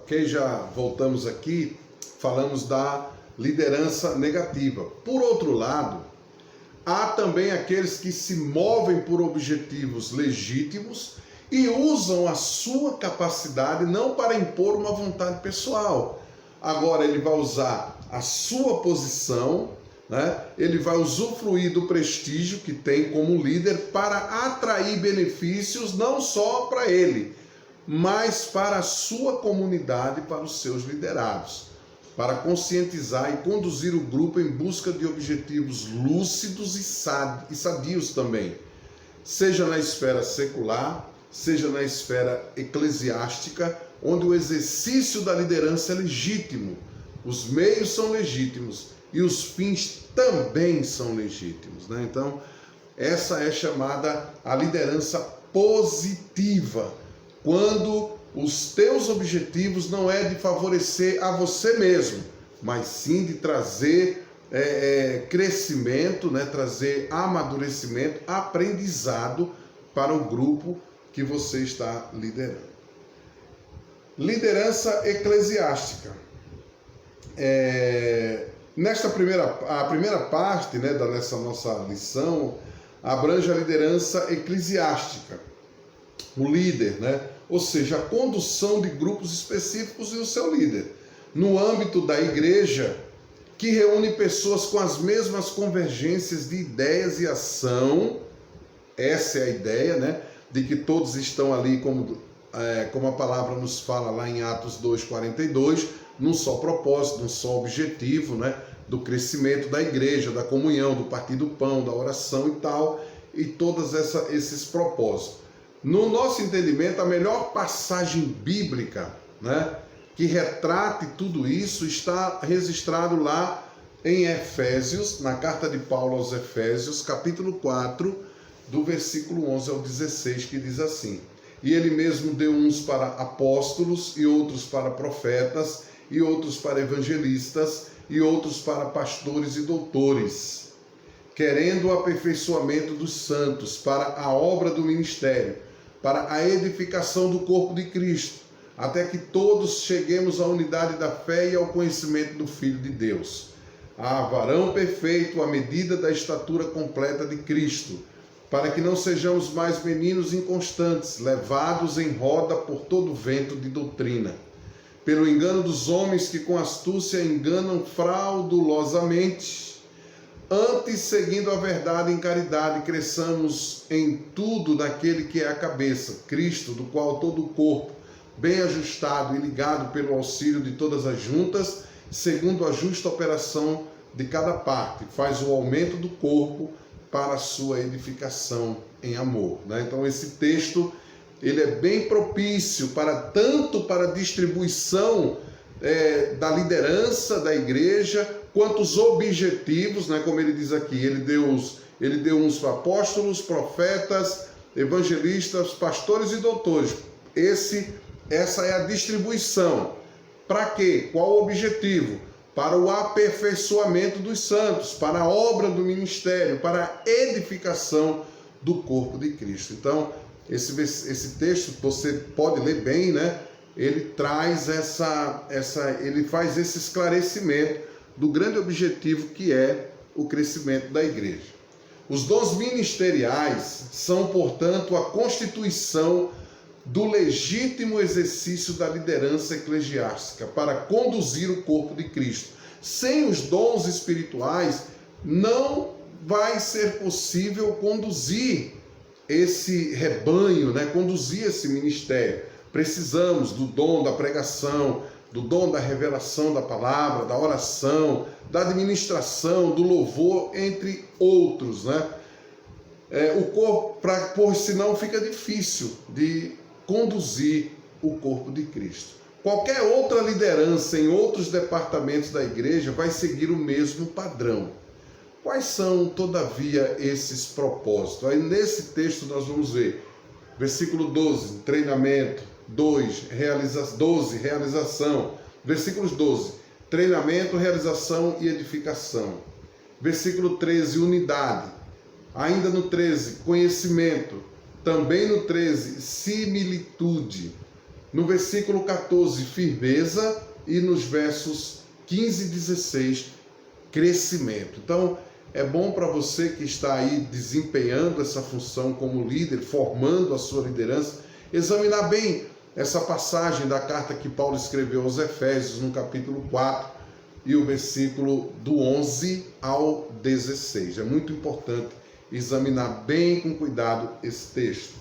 Ok? Já voltamos aqui, falamos da liderança negativa. Por outro lado, há também aqueles que se movem por objetivos legítimos e usam a sua capacidade não para impor uma vontade pessoal. Agora ele vai usar a sua posição, né? Ele vai usufruir do prestígio que tem como líder para atrair benefícios não só para ele, mas para a sua comunidade, para os seus liderados, para conscientizar e conduzir o grupo em busca de objetivos lúcidos e sadios também, seja na esfera secular, seja na esfera eclesiástica, onde o exercício da liderança é legítimo, os meios são legítimos e os fins também são legítimos, né? Então, essa é chamada a liderança positiva, quando os teus objetivos não é de favorecer a você mesmo, mas sim de trazer crescimento, né? Trazer amadurecimento, aprendizado para o grupo que você está liderando. Liderança eclesiástica. A primeira parte, né, dessa nossa lição abrange a liderança eclesiástica, o líder, né? Ou seja, a condução de grupos específicos e o seu líder, no âmbito da igreja, que reúne pessoas com as mesmas convergências de ideias e ação. Essa é a ideia, né? De que todos estão ali, como a palavra nos fala lá em Atos 2:42, num só propósito, num só objetivo, né? Do crescimento da igreja, da comunhão, do partir do pão, da oração e tal, e todos esses propósitos. No nosso entendimento, a melhor passagem bíblica, né, que retrate tudo isso está registrado lá em Efésios, na carta de Paulo aos Efésios, capítulo 4, do versículo 11 ao 16, que diz assim: E ele mesmo deu uns para apóstolos, e outros para profetas, e outros para evangelistas, e outros para pastores e doutores, querendo o aperfeiçoamento dos santos, para a obra do ministério, para a edificação do corpo de Cristo, até que todos cheguemos à unidade da fé e ao conhecimento do Filho de Deus, a varão perfeito, à medida da estatura completa de Cristo, para que não sejamos mais meninos inconstantes, levados em roda por todo vento de doutrina, pelo engano dos homens que com astúcia enganam fraudulosamente. Antes, seguindo a verdade em caridade, cresçamos em tudo naquele que é a cabeça, Cristo, do qual todo o corpo, bem ajustado e ligado pelo auxílio de todas as juntas, segundo a justa operação de cada parte, faz o aumento do corpo para a sua edificação em amor, né? Então esse texto ele é bem propício tanto para a distribuição da liderança da igreja, quanto os objetivos, né? Como ele diz aqui, ele deu uns apóstolos, profetas, evangelistas, pastores e doutores. Essa é a distribuição. Para quê? Qual o objetivo? Para o aperfeiçoamento dos santos, para a obra do ministério, para a edificação do corpo de Cristo. Então, esse texto você pode ler bem, né? Ele traz ele faz esse esclarecimento do grande objetivo que é o crescimento da igreja. Os dons ministeriais são, portanto, a constituição do legítimo exercício da liderança eclesiástica para conduzir o corpo de Cristo. Sem os dons espirituais, não vai ser possível conduzir esse rebanho, né? Conduzir esse ministério. Precisamos do dom da pregação, do dom da revelação da palavra, da oração, da administração, do louvor, entre outros, né? O corpo, senão fica difícil de conduzir o corpo de Cristo. Qualquer outra liderança em outros departamentos da igreja vai seguir o mesmo padrão. Quais são, todavia, esses propósitos? Aí nesse texto nós vamos ver, versículo 12, treinamento, 12, realização. Versículos 12, treinamento, realização e edificação. Versículo 13, unidade. Ainda no 13, conhecimento. Também no 13, similitude. No versículo 14, firmeza, e nos versos 15 e 16, crescimento. Então, é bom para você que está aí desempenhando essa função como líder, formando a sua liderança, examinar bem essa passagem da carta que Paulo escreveu aos Efésios, no capítulo 4, e o versículo do 11 ao 16. É muito importante examinar bem com cuidado esse texto.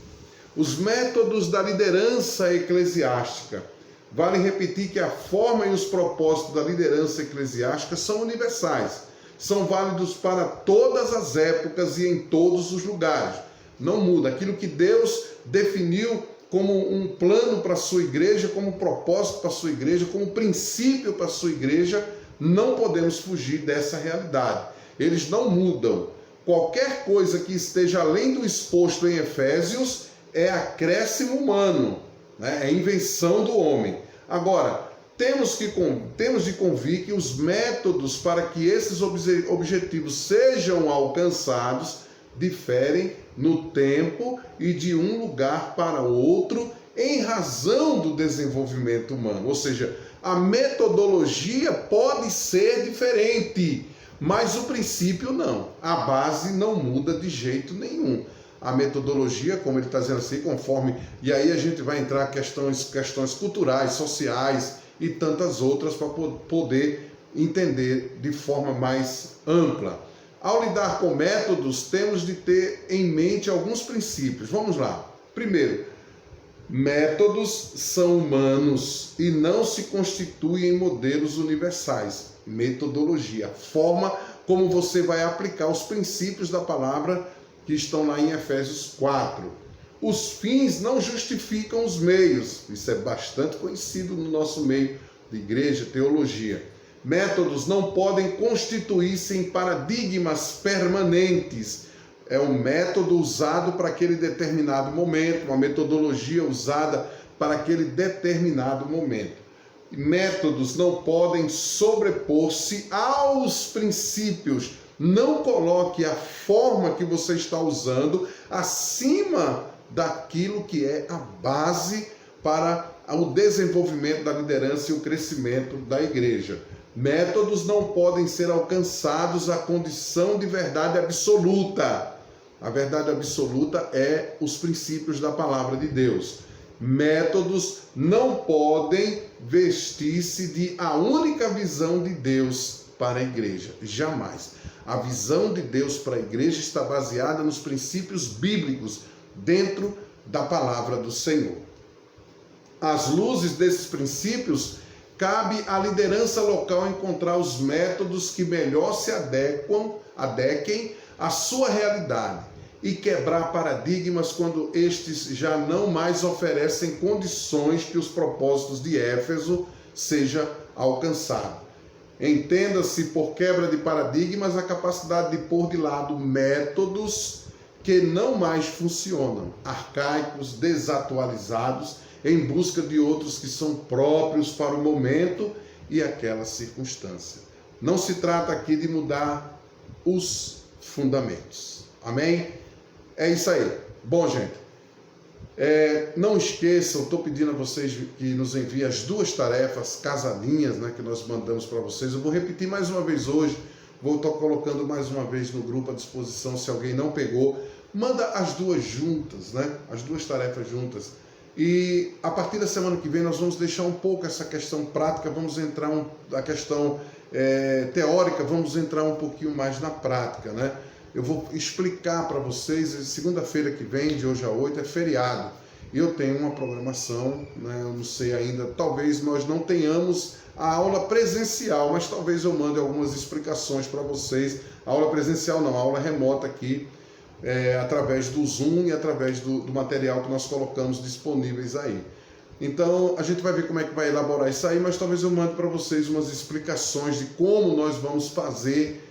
Os métodos da liderança eclesiástica. Vale repetir que a forma e os propósitos da liderança eclesiástica são universais. São válidos para todas as épocas e em todos os lugares. Não muda. Aquilo que Deus definiu como um plano para a sua igreja, como propósito para a sua igreja, como princípio para a sua igreja, não podemos fugir dessa realidade. Eles não mudam. Qualquer coisa que esteja além do exposto em Efésios é acréscimo humano, né? É invenção do homem. Agora, temos de convir que os métodos para que esses objetivos sejam alcançados diferem no tempo e de um lugar para outro em razão do desenvolvimento humano. Ou seja, a metodologia pode ser diferente, mas o princípio não. A base não muda de jeito nenhum. A metodologia, como ele está dizendo assim, conforme... E aí a gente vai entrar questões culturais, sociais e tantas outras para poder entender de forma mais ampla. Ao lidar com métodos, temos de ter em mente alguns princípios. Vamos lá. Primeiro, métodos são humanos e não se constituem em modelos universais. Metodologia, forma como você vai aplicar os princípios da palavra que estão lá em Efésios 4. Os fins não justificam os meios. Isso é bastante conhecido no nosso meio de igreja, teologia. Métodos não podem constituir-se em paradigmas permanentes. É um método usado para aquele determinado momento, uma metodologia usada para aquele determinado momento. Métodos não podem sobrepor-se aos princípios. Não coloque a forma que você está usando acima daquilo que é a base para o desenvolvimento da liderança e o crescimento da igreja. Métodos não podem ser alcançados à condição de verdade absoluta. A verdade absoluta é os princípios da palavra de Deus. Métodos não podem vestir-se de a única visão de Deus para a igreja. Jamais. A visão de Deus para a igreja está baseada nos princípios bíblicos dentro da palavra do Senhor. Às luzes desses princípios, cabe à liderança local encontrar os métodos que melhor se adequem à sua realidade e quebrar paradigmas quando estes já não mais oferecem condições que os propósitos de Éfeso sejam alcançados. Entenda-se por quebra de paradigmas a capacidade de pôr de lado métodos que não mais funcionam, arcaicos, desatualizados, em busca de outros que são próprios para o momento e aquela circunstância. Não se trata aqui de mudar os fundamentos. Amém? É isso aí. Bom, gente, não esqueçam, estou pedindo a vocês que nos enviem as 2 tarefas casadinhas, né, que nós mandamos para vocês. Eu vou repetir mais uma vez hoje, vou estar colocando mais uma vez no grupo à disposição, se alguém não pegou, manda as 2 juntas, né, as 2 tarefas juntas. E a partir da semana que vem nós vamos deixar um pouco essa questão prática, vamos entrar a questão teórica, vamos entrar um pouquinho mais na prática, né? Eu vou explicar para vocês, segunda-feira que vem, de hoje a 8, é feriado. E eu tenho uma programação, né? Eu não sei ainda, talvez nós não tenhamos a aula presencial, mas talvez eu mande algumas explicações para vocês. A aula presencial não, a aula remota aqui, através do Zoom e através do material que nós colocamos disponíveis aí. Então, a gente vai ver como é que vai elaborar isso aí, mas talvez eu mande para vocês umas explicações de como nós vamos fazer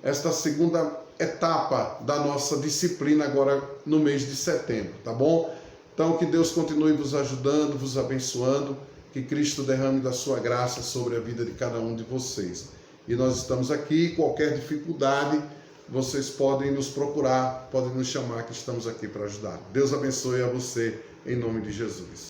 esta segunda etapa da nossa disciplina agora no mês de setembro, tá bom? Então, que Deus continue vos ajudando, vos abençoando, que Cristo derrame da sua graça sobre a vida de cada um de vocês. E nós estamos aqui, qualquer dificuldade, vocês podem nos procurar, podem nos chamar, que estamos aqui para ajudar. Deus abençoe a você, em nome de Jesus.